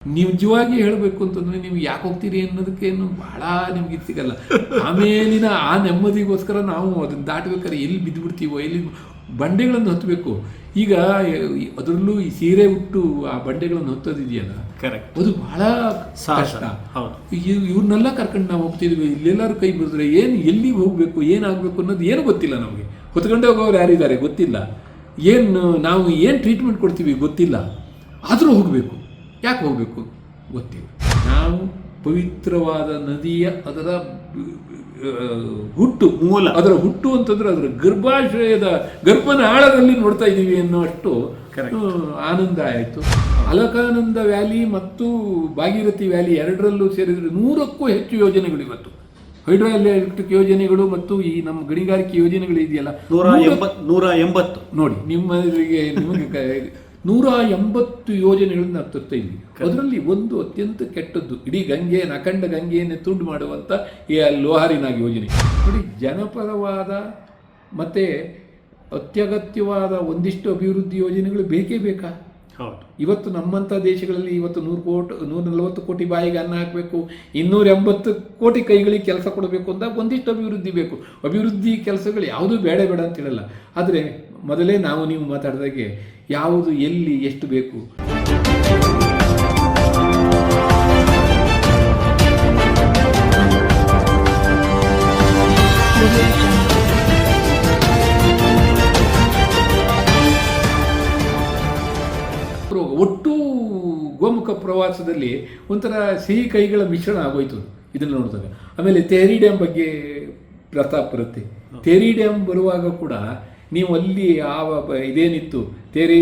ನಿಜವಾಗಿ ಹೇಳಬೇಕು ಅಂತಂದ್ರೆ ನೀವು ಯಾಕೆ ಹೋಗ್ತೀರಿ ಅನ್ನೋದಕ್ಕೇನು ಬಹಳ ನಿಮ್ಗೆ ಸಿಗಲ್ಲ. ಆಮೇಲಿನ ಆ ನೆಮ್ಮದಿಗೋಸ್ಕರ ನಾವು ಅದನ್ನ ದಾಟಬೇಕಾದ್ರೆ ಎಲ್ಲಿ ಬಿದ್ದುಬಿಡ್ತೀವೋ, ಎಲ್ಲಿ ಬಂಡೆಗಳನ್ನು ಹತ್ತಬೇಕು. ಈಗ ಅದರಲ್ಲೂ ಈ ಸೀರೆ ಉಟ್ಟು ಆ ಬಂಡೆಗಳನ್ನು ಹತ್ತೋದಿದೆಯಲ್ಲ, ಕರೆಕ್ಟ್, ಅದು ಬಹಳ ಕಷ್ಟ. ಇವ್ರನ್ನೆಲ್ಲ ಕರ್ಕೊಂಡು ನಾವು ಹೋಗ್ತಿದ್ವಿ. ಇಲ್ಲೆಲ್ಲರೂ ಕೈ ಬಿಡಿದ್ರೆ ಎಲ್ಲಿ ಹೋಗ್ಬೇಕು, ಏನಾಗಬೇಕು ಅನ್ನೋದು ಏನು ಗೊತ್ತಿಲ್ಲ ನಮಗೆ. ಹೊತ್ಕೊಂಡೆ ಹೋಗೋರು ಯಾರಿದ್ದಾರೆ ಗೊತ್ತಿಲ್ಲ, ನಾವು ಏನು ಟ್ರೀಟ್ಮೆಂಟ್ ಕೊಡ್ತೀವಿ ಗೊತ್ತಿಲ್ಲ. ಆದರೂ ಹೋಗಬೇಕು. ಯಾಕೆ ಹೋಗಬೇಕು ಗೊತ್ತಿಲ್ಲ. ನಾವು ಪವಿತ್ರವಾದ ನದಿಯ ಅದರ ಹುಟ್ಟು, ಮೂಲ, ಅದರ ಹುಟ್ಟು ಅಂತಂದ್ರೆ ಅದರ ಗರ್ಭನ ಆಳದಲ್ಲಿ ನೋಡ್ತಾ ಇದ್ದೀವಿ ಅನ್ನೋಷ್ಟು ಆನಂದ ಆಯಿತು. ಅಲಕಾನಂದ ವ್ಯಾಲಿ ಮತ್ತು ಭಾಗೀರಥಿ ವ್ಯಾಲಿ ಎರಡರಲ್ಲೂ ಸೇರಿದರೆ 100ಕ್ಕೂ ಹೆಚ್ಚು ಯೋಜನೆಗಳು ಇವತ್ತು. ಹೈಡ್ರೋ ಎಲೆಕ್ಟ್ರಿಕ್ ಯೋಜನೆಗಳು ಮತ್ತು ಈ ನಮ್ಮ ಗಣಿಗಾರಿಕೆ ಯೋಜನೆಗಳು ಇದೆಯಲ್ಲ, 180 ನೋಡಿ ನಿಮಗೆ 180 ಯೋಜನೆಗಳನ್ನ ತರ್ತಾ ಇದ್ವಿ. ಅದರಲ್ಲಿ ಒಂದು ಅತ್ಯಂತ ಕೆಟ್ಟದ್ದು, ಇಡೀ ಅಖಂಡ ಗಂಗೆಯನ್ನು ತುಂಡು ಮಾಡುವಂಥ ಈ ಲೋಹಾರಿನಾಗ್ ಯೋಜನೆ ನೋಡಿ. ಜನಪರವಾದ ಮತ್ತು ಅತ್ಯಗತ್ಯವಾದ ಒಂದಿಷ್ಟು ಅಭಿವೃದ್ಧಿ ಯೋಜನೆಗಳು ಬೇಕೇ ಬೇಕಾ? ಹೌದು. ಇವತ್ತು ನಮ್ಮಂಥ ದೇಶಗಳಲ್ಲಿ ಇವತ್ತು 140 ಕೋಟಿ ಬಾಯಿಗೆ ಅನ್ನ ಹಾಕಬೇಕು, 280 ಕೋಟಿ ಕೈಗಳಿಗೆ ಕೆಲಸ ಕೊಡಬೇಕು ಅಂದಾಗ ಒಂದಿಷ್ಟು ಅಭಿವೃದ್ಧಿ ಬೇಕು. ಅಭಿವೃದ್ಧಿ ಕೆಲಸಗಳು ಯಾವುದು ಬೇಡ ಅಂತ ಹೇಳಲ್ಲ, ಆದರೆ ಮೊದಲೇ ನೀವು ಮಾತಾಡಿದಾಗೆ ಯಾವುದು ಎಲ್ಲಿ ಎಷ್ಟು ಬೇಕು. ಒಟ್ಟು ಗೋಮುಖ ಪ್ರವಾಸದಲ್ಲಿ ಒಂಥರ ಸಿಹಿ ಕೈಗಳ ಮಿಶ್ರಣ ಆಗೋಯ್ತು ಇದನ್ನು ನೋಡಿದಾಗ. ಆಮೇಲೆ ತೇರಿ ಡ್ಯಾಮ್ ಬಗ್ಗೆ ಪ್ರಸ್ತಾಪ ಬರುತ್ತೆ. ತೇರಿ ಡ್ಯಾಮ್ ಬರುವಾಗ ಕೂಡ ನೀವು ಅಲ್ಲಿ ಇದೇನಿತ್ತು, ತೇರಿ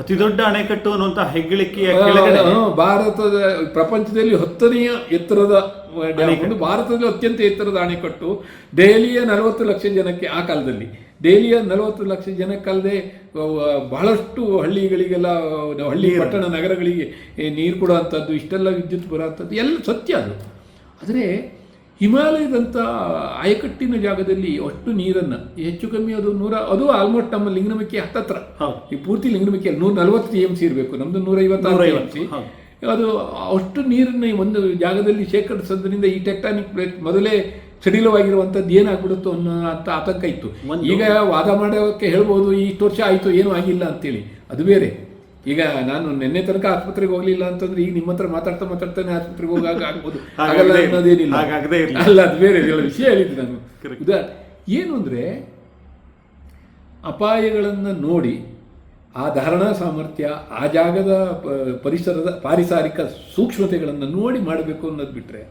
ಅತಿ ದೊಡ್ಡ ಅಣೆಕಟ್ಟು ಅನ್ನುವಂಥ ಹೆಗ್ಗಳಿಕೆಯ ಭಾರತದ ಪ್ರಪಂಚದಲ್ಲಿ 10ನೇ ಎತ್ತರದ ಡ್ಯಾಮ್, ಭಾರತದಲ್ಲಿ ಅತ್ಯಂತ ಎತ್ತರದ ಅಣೆಕಟ್ಟು. ದೆಹಲಿಯ 40 ಲಕ್ಷ ಜನಕ್ಕೆ, ಆ ಕಾಲದಲ್ಲಿ ದೆಹಲಿಯ 40 ಲಕ್ಷ ಜನಕ್ಕಲ್ಲದೆ ಬಹಳಷ್ಟು ಹಳ್ಳಿಗಳಿಗೆಲ್ಲ, ಪಟ್ಟಣ ನಗರಗಳಿಗೆ ನೀರು ಕೊಡುವಂಥದ್ದು, ಇಷ್ಟೆಲ್ಲ ವಿದ್ಯುತ್ ಬರೋವಂಥದ್ದು ಎಲ್ಲ ಸತ್ಯ ಅದು. ಆದರೆ ಹಿಮಾಲಯದಂಥ ಆಯಕಟ್ಟಿನ ಜಾಗದಲ್ಲಿ ಅಷ್ಟು ನೀರನ್ನು ಹೆಚ್ಚು ಕಮ್ಮಿ ಅದು ಆಲ್ಮೋಸ್ಟ್ ನಮ್ಮ ಲಿಂಗನಮಕ್ಕಿ ಹತ್ತತ್ರ, ಈ ಪೂರ್ತಿ ಲಿಂಗನಮಕ್ಕಿಯಲ್ಲಿ 140 TMC ಇರಬೇಕು, ನಮ್ಮದು 150 TMC. ಅದು ಅಷ್ಟು ನೀರನ್ನು ಒಂದು ಜಾಗದಲ್ಲಿ ಶೇಖರಿಸೋದ್ರಿಂದ ಈ ಟೆಕ್ಟಾನಿಕ್ ಪ್ಲೇಟ್ ಮೊದಲೇ ಸಡಿಲವಾಗಿರುವಂಥದ್ದು ಏನಾಗ್ಬಿಡುತ್ತೋ ಅನ್ನೋ ಅಂತ ಆತಂಕ ಇತ್ತು. ಈಗ ವಾದ ಮಾಡೋಕ್ಕೆ ಹೇಳ್ಬೋದು ಇಷ್ಟು ವರ್ಷ ಆಯಿತು ಏನೂ ಆಗಿಲ್ಲ ಅಂತೇಳಿ, ಅದು ಬೇರೆ. ಈಗ ನಾನು ನಿನ್ನೆ ತನಕ ಆಸ್ಪತ್ರೆಗೆ ಹೋಗಲಿಲ್ಲ ಅಂತಂದ್ರೆ ಈಗ ನಿಮ್ಮ ಹತ್ರ ಮಾತಾಡ್ತಾನೆ ಆಸ್ಪತ್ರೆಗೆ ಹೋಗಾಗ ಆಗ್ಬೋದು, ಆಗಲ್ಲ ಅನ್ನೋದೇನಿಲ್ಲ, ಅಲ್ಲ ಅದು ಬೇರೆ ವಿಷಯ ಹೇಳಿದ್ದೆ ನಾನು. ಏನು ಅಂದರೆ ಅಪಾಯಗಳನ್ನು ನೋಡಿ ಆ ಧಾರಣಾ ಸಾಮರ್ಥ್ಯ, ಆ ಜಾಗದ ಪರಿಸರದ ಪಾರಿಸಾರಿಕ ಸೂಕ್ಷ್ಮತೆಗಳನ್ನು ನೋಡಿ ಮಾಡಬೇಕು ಅನ್ನೋದು ಬಿಟ್ಟರೆ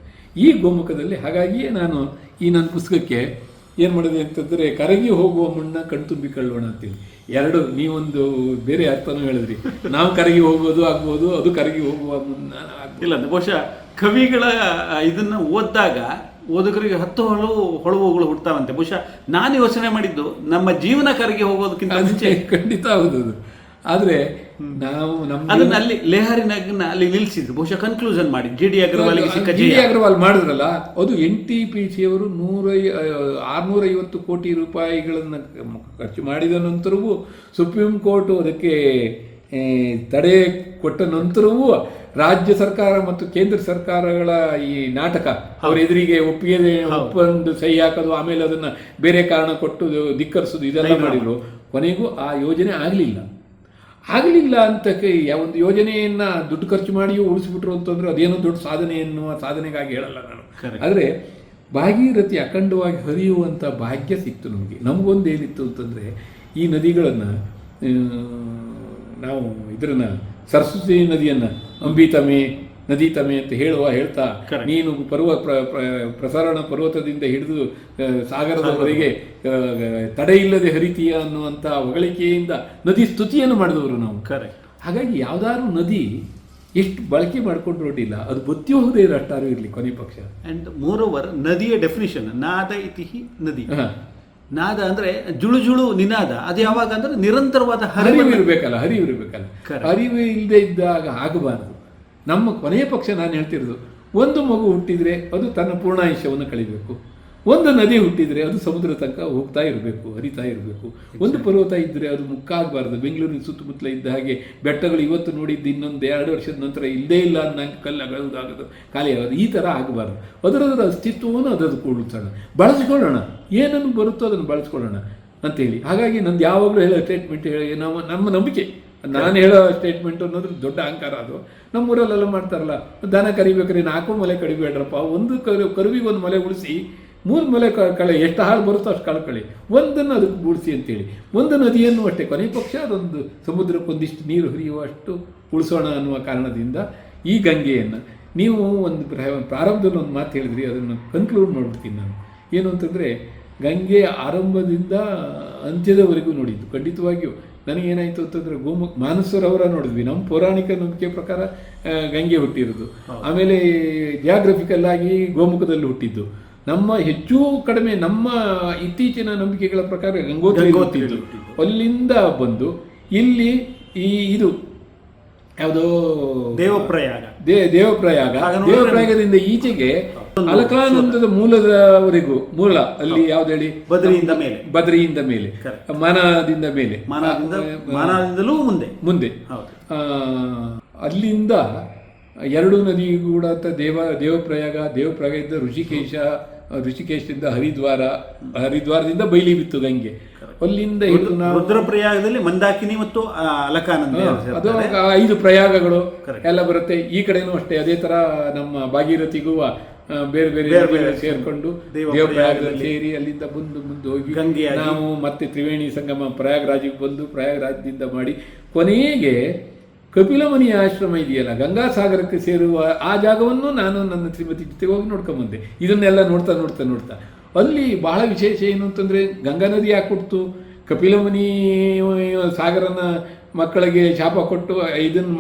ಈ ಗೋಮುಖದಲ್ಲಿ. ಹಾಗಾಗಿಯೇ ನಾನು ಈ ನನ್ನ ಪುಸ್ತಕಕ್ಕೆ ಏನು ಮಾಡಿದೆ ಅಂತಂದರೆ, ಕರಗಿ ಹೋಗುವ ಮುನ್ನ ಕಣ್ತುಂಬಿಕೊಳ್ಳೋಣ ಅಂತೇಳಿ. ಎರಡು, ನೀವೊಂದು ಬೇರೆ ಅರ್ಥನೂ ಹೇಳಿದ್ರಿ. ನಾವು ಕರಗಿ ಹೋಗೋದು ಆಗ್ಬೋದು, ಅದು ಕರಗಿ ಹೋಗುವ ಮುನ್ನ ಇಲ್ಲ. ಬಹುಶಃ ಕವಿಗಳ ಇದನ್ನು ಓದಿದಾಗ ಓದುಗರಿಗೆ 10 ಹೊಳವುಗಳು ಹುಡ್ತಾವಂತೆ. ಬಹುಶಃ ನಾನು ಯೋಚನೆ ಮಾಡಿದ್ದು ನಮ್ಮ ಜೀವನ ಕರಗಿ ಹೋಗೋದಕ್ಕಿಂತ ಮುಂಚೆ. ಖಂಡಿತ ಹೌದು. ಆದರೆ ನಾವು ಅದನ್ನ ಅಲ್ಲಿ ಲೆಹರಿನಾಗ್ನ ಅಲ್ಲಿ ನಿಲ್ಲಿಸಿದ್ರು. ಬಹುಶಃ ಕನ್ಕ್ಲೂಷನ್ ಮಾಡಿ GD ಅಗರ್ವಾಲ್ ಮಾಡಿದ್ರಲ್ಲ, ಅದು NTPC ಅವರು 650 ಕೋಟಿ ರೂಪಾಯಿಗಳನ್ನು ಖರ್ಚು ಮಾಡಿದ ನಂತರವೂ, ಸುಪ್ರೀಂ ಕೋರ್ಟ್ ಅದಕ್ಕೆ ತಡೆ ಕೊಟ್ಟ ನಂತರವೂ ರಾಜ್ಯ ಸರ್ಕಾರ ಮತ್ತು ಕೇಂದ್ರ ಸರ್ಕಾರಗಳ ಈ ನಾಟಕ, ಅವರ ಎದುರಿಗೆ ಒಪ್ಪಿಕೊಂಡು ಸಹಿ ಹಾಕೋದು, ಆಮೇಲೆ ಅದನ್ನು ಬೇರೆ ಕಾರಣ ಕೊಟ್ಟು ಧಿಕ್ಕರಿಸೋದು, ಇದೆಲ್ಲ ಮಾಡಿದ್ರು. ಕೊನೆಗೂ ಆ ಯೋಜನೆ ಆಗಲಿಲ್ಲ ಅಂತ ಒಂದು ಯೋಜನೆಯನ್ನು ದುಡ್ಡು ಖರ್ಚು ಮಾಡಿಯೂ ಉಳಿಸ್ಬಿಟ್ರು ಅಂತಂದ್ರೆ ಅದೇನೋ ದೊಡ್ಡ ಸಾಧನೆಗಾಗಿ ಹೇಳಲ್ಲ ನಾನು. ಆದರೆ ಭಾಗೀರಥಿ ಅಖಂಡವಾಗಿ ಹರಿಯುವಂಥ ಭಾಗ್ಯ ಸಿಕ್ತು ನಮಗೆ. ನಮಗೊಂದೇನಿತ್ತು ಅಂತಂದರೆ, ಈ ನದಿಗಳನ್ನು ನಾವು ಇದನ್ನು ಸರಸ್ವತಿ ನದಿಯನ್ನು ಅಂಬಿತಮೆ ನದಿ ತಮೆ ಅಂತ ಹೇಳ್ತಾ ನೀನು ಪ್ರಸರಣ ಪರ್ವತದಿಂದ ಹಿಡಿದು ಸಾಗರದವರೆಗೆ ತಡೆಯಿಲ್ಲದೆ ಹರಿತೀಯ ಅನ್ನುವಂಥ ಹೊಗಳಿಕೆಯಿಂದ ನದಿ ಸ್ತುತಿಯನ್ನು ಮಾಡಿದವರು ನಾವು. ಹಾಗಾಗಿ ಯಾವ್ದಾದ್ರು ನದಿ ಎಷ್ಟು ಬಳಕೆ ಮಾಡ್ಕೊಂಡು ನೋಡಿಲ್ಲ, ಅದು ಬತ್ತಿ ಹೋಗದೆ ಇರೋಷ್ಟಾರು ಇರಲಿ ಕೊನೆ ಪಕ್ಷ. ಆ್ಯಂಡ್ ಮೋರೋವರ್ ನದಿಯ ಡೆಫಿನಿಷನ್ ನಾದ ಇತಿಹಿ ನದಿ. ನಾದ ಅಂದ್ರೆ ಜುಳು ನಿನಾದ, ಅದು ಯಾವಾಗ ಅಂದ್ರೆ ನಿರಂತರವಾದ ಹರಿವು ಇರಬೇಕಲ್ಲ. ಹರಿವು ಇಲ್ಲದೆ ಇದ್ದಾಗ ಆಗಬಾರದು. ನಮ್ಮ ಕೊನೆಯ ಪಕ್ಷ ನಾನು ಹೇಳ್ತಿರೋದು, ಒಂದು ಮಗು ಹುಟ್ಟಿದರೆ ಅದು ತನ್ನ ಪೂರ್ಣಾಯುಷ್ಯವನ್ನು ಕಳಿಬೇಕು. ಒಂದು ನದಿ ಹುಟ್ಟಿದರೆ ಅದು ಸಮುದ್ರ ತನಕ ಹೋಗ್ತಾ ಇರಬೇಕು, ಹರಿತಾ ಇರಬೇಕು. ಒಂದು ಪರ್ವತ ಇದ್ದರೆ ಅದು ಮುಕ್ಕಾಗಬಾರ್ದು. ಬೆಂಗಳೂರಿನ ಸುತ್ತಮುತ್ತಲ ಇದ್ದ ಹಾಗೆ ಬೆಟ್ಟಗಳು ಇವತ್ತು ನೋಡಿದ್ದು ಇನ್ನೊಂದು 2 ವರ್ಷದ ನಂತರ ಇಲ್ಲದೇ ಇಲ್ಲ ಅನ್ನಂಗೆ ಕಲ್ಲಗಳಾಗೋದು ಖಾಲಿ ಆಗೋದು, ಈ ಥರ ಆಗಬಾರ್ದು. ಅದರದರ ಅಸ್ತಿತ್ವವನ್ನು ಅದನ್ನು ಕೊಡುತ್ತಾಣ, ಬಳಸ್ಕೊಳ್ಳೋಣ, ಏನನ್ನು ಬರುತ್ತೋ ಅದನ್ನು ಬಳಸ್ಕೊಳ್ಳೋಣ ಅಂತೇಳಿ. ಹಾಗಾಗಿ ನಂದು ಯಾವಾಗಲೂ ಹೇಳೋ ಸ್ಟೇಟ್ಮೆಂಟ್ ಹೇಳಿ ನಮ್ಮ ನಂಬಿಕೆ, ನಾನು ಹೇಳೋ ಸ್ಟೇಟ್ಮೆಂಟ್ ಅನ್ನೋದು ದೊಡ್ಡ ಅಹಂಕಾರ. ಅದು ನಮ್ಮೂರಲ್ಲೆಲ್ಲ ಮಾಡ್ತಾರಲ್ಲ, ದನ ಕರಿಬೇಕಾದ್ರೆ 4 ಮೊಲೆ ಕಡಿಬೇಡ್ರಪ್ಪ, ಒಂದು ಕರುವಿಗೆ ಒಂದು ಮೊಲೆ ಉಳಿಸಿ 3 ಮೊಲೆ ಕಳೆ, ಎಷ್ಟು ಹಾಲು ಬರುತ್ತೋ ಅಷ್ಟು ಕಳ್ಕೊಳ್ಳಿ, ಒಂದನ್ನು ಅದಕ್ಕೆ ಬೂಡಿಸಿ ಅಂತೇಳಿ. ಒಂದು ನದಿಯನ್ನು ಅಷ್ಟೇ, ಕೊನೆ ಪಕ್ಷ ಅದೊಂದು ಸಮುದ್ರಕ್ಕೊಂದಿಷ್ಟು ನೀರು ಹರಿಯುವಷ್ಟು ಉಳಿಸೋಣ ಅನ್ನುವ ಕಾರಣದಿಂದ ಈ ಗಂಗೆಯನ್ನು ನೀವು ಒಂದು ಪ್ರಾರಂಭದಲ್ಲಿ ಒಂದು ಮಾತು ಹೇಳಿದ್ರಿ, ಅದನ್ನು ಕನ್ಕ್ಲೂಡ್ ಮಾಡ್ಬಿಡ್ತೀನಿ ನಾನು. ಏನು ಅಂತಂದರೆ, ಗಂಗೆ ಆರಂಭದಿಂದ ಅಂತ್ಯದವರೆಗೂ ನೋಡಿದ್ದು. ಖಂಡಿತವಾಗಿಯೂ ನನಗೇನಾಯಿತು ಅಂತಂದರೆ, ಮಾನಸರವರ ನೋಡಿದ್ವಿ, ನಮ್ಮ ಪೌರಾಣಿಕ ನಂಬಿಕೆ ಪ್ರಕಾರ ಗಂಗೆ ಹುಟ್ಟಿರೋದು. ಆಮೇಲೆ ಜಿಯಾಗ್ರಫಿಕಲ್ ಆಗಿ ಗೋಮುಖದಲ್ಲಿ ಹುಟ್ಟಿದ್ದು. ನಮ್ಮ ಹೆಚ್ಚು ಕಡಿಮೆ ನಮ್ಮ ಇತ್ತೀಚಿನ ನಂಬಿಕೆಗಳ ಪ್ರಕಾರ ಗಂಗೋತ್ರಿ ಹುಟ್ಟಿದ್ದು. ಅಲ್ಲಿಂದ ಬಂದು ಇಲ್ಲಿ ಇದು ಯಾವುದೋ ದೇವಪ್ರಯಾಗದಿಂದ ಈಚೆಗೆ ಅಲಕಾನಂದದ ಮೂಲ ಅಲ್ಲಿ ಯಾವ್ದು ಹೇಳಿ, ಬದ್ರಿಯಿಂದ ಮೇಲೆ ಮಾನದಿಂದ ಮೇಲೆ ಮುಂದೆ ಅಲ್ಲಿಂದ 2 ನದಿ ಕೂಡ ದೇವಪ್ರಯಾಗದಿಂದ ಋಷಿಕೇಶದಿಂದ ಹರಿದ್ವಾರದಿಂದ ಬೈಲಿ ಬಿತ್ತು ಗಂಗೆ. ಅಲ್ಲಿಂದ ರುದ್ರಪ್ರಯಾಗದಲ್ಲಿ ಮಂದಾಕಿನಿ ಮತ್ತು ಅಲಕಾನಂದ, ಅದು 5 ಪ್ರಯಾಗಗಳು ಎಲ್ಲ ಬರುತ್ತೆ. ಈ ಕಡೆನೂ ಅಷ್ಟೇ, ಅದೇ ತರ ನಮ್ಮ ಭಾಗೀರಥಿಗೂ ಬೇರೆ ಬೇರೆ ಸೇರ್ಕೊಂಡು ದೇವಪ್ರಯಾಗದಲ್ಲಿ ಸೇರಿ ಅಲ್ಲಿಂದ ಮುಂದೆ ಹೋಗಿ ನಾವು ಮತ್ತೆ ತ್ರಿವೇಣಿ ಸಂಗಮ ಪ್ರಯಾಗರಾಜಿಗೆ ಬಂದು ಪ್ರಯಾಗರಾಜದಿಂದ ಮಾಡಿ ಕೊನೆಗೆ ಕಪಿಲಮುನಿ ಆಶ್ರಮ ಇದೆಯಲ್ಲ, ಗಂಗಾಸಾಗರಕ್ಕೆ ಸೇರುವ ಆ ಜಾಗವನ್ನು ನಾನು ನನ್ನ ಶ್ರೀಮತಿ ಜೊತೆಗೆ ಹೋಗಿ ನೋಡ್ಕೊಂಬಂದೆ. ಇದನ್ನೆಲ್ಲ ನೋಡ್ತಾ ಅಲ್ಲಿ ಬಹಳ ವಿಶೇಷ ಏನು ಅಂತಂದರೆ, ಗಂಗಾ ನದಿ ಯಾಕೆ ಕೊಡ್ತು, ಕಪಿಲಮುನಿ ಸಾಗರನ ಮಕ್ಕಳಿಗೆ ಶಾಪ ಕೊಟ್ಟು ಇದನ್ನು